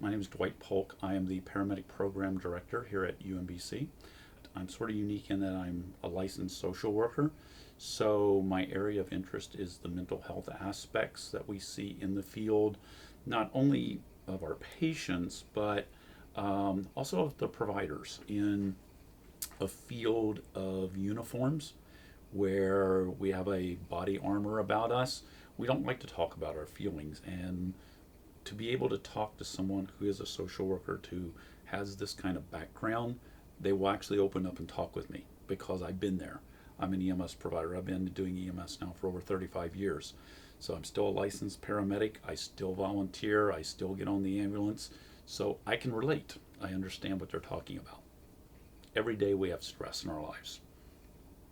My name is Dwight Polk. I am the Paramedic Program Director here at UMBC. I'm sort of unique in that I'm a licensed social worker, so my area of interest is the mental health aspects that we see in the field, not only of our patients, but also of the providers in a field of uniforms where we have a body armor about us. We don't like to talk about our feelings, and to be able to talk to someone who is a social worker who has this kind of background, they will actually open up and talk with me because I've been there. I'm an EMS provider. I've been doing EMS now for over 35 years. So I'm still a licensed paramedic. I still volunteer. I still get on the ambulance. So I can relate. I understand what they're talking about. Every day we have stress in our lives.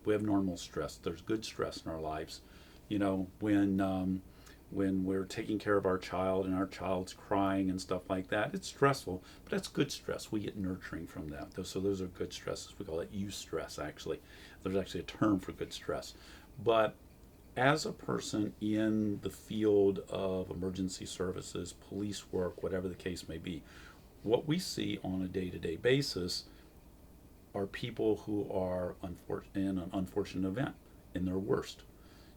We have normal stress. There's good stress in our lives. You know, when we're taking care of our child and our child's crying and stuff like that, it's stressful, but that's good stress. We get nurturing from that. So those are good stresses. We call it eustress, actually. There's actually a term for good stress. But as a person in the field of emergency services, police work, whatever the case may be, what we see on a day-to-day basis are people who are in an unfortunate event, in their worst.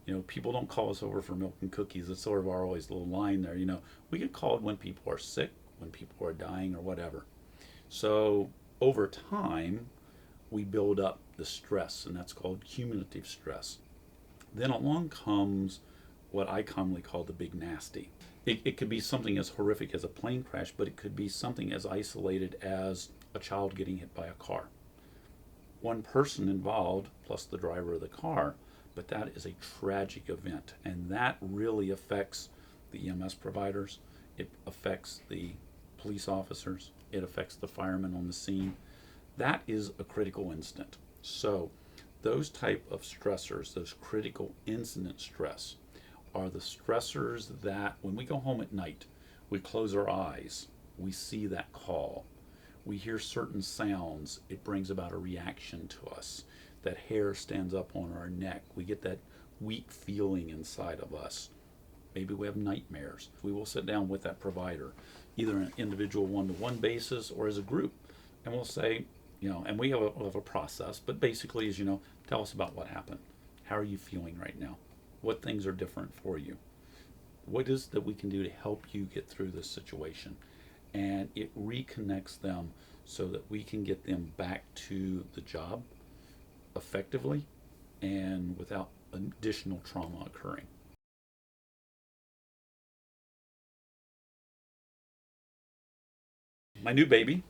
You know, people don't call us over for milk and cookies. It's sort of our always little line there. You know, we get called when people are sick, when people are dying, or whatever. So over time, we build up the stress, and that's called cumulative stress. Then along comes what I commonly call the big nasty. It could be something as horrific as a plane crash, but it could be something as isolated as a child getting hit by a car. One person involved, plus the driver of the car, but that is a tragic event, and that really affects the EMS providers. It affects the police officers. It affects the firemen on the scene. That is a critical incident. So those type of stressors, those critical incident stress, are the stressors that when we go home at night, we close our eyes, we see that call, we hear certain sounds, it brings about a reaction to us. That hair stands up on our neck. We get that weak feeling inside of us. Maybe we have nightmares. We will sit down with that provider, either on an individual one-to-one basis or as a group, and we'll say, you know, and we have a process, but basically is, you know, tell us about what happened. How are you feeling right now? What things are different for you? What is that we can do to help you get through this situation? And it reconnects them so that we can get them back to the job effectively and without additional trauma occurring. My new baby.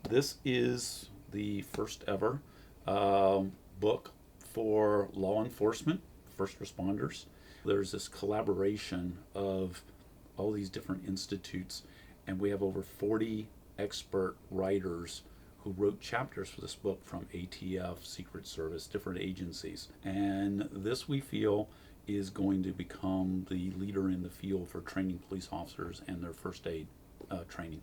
This is the first ever book for law enforcement, first responders. There's this collaboration of all these different institutes, and we have over 40 expert writers who wrote chapters for this book from ATF, Secret Service, different agencies. And this, we feel, is going to become the leader in the field for training police officers and their first aid training.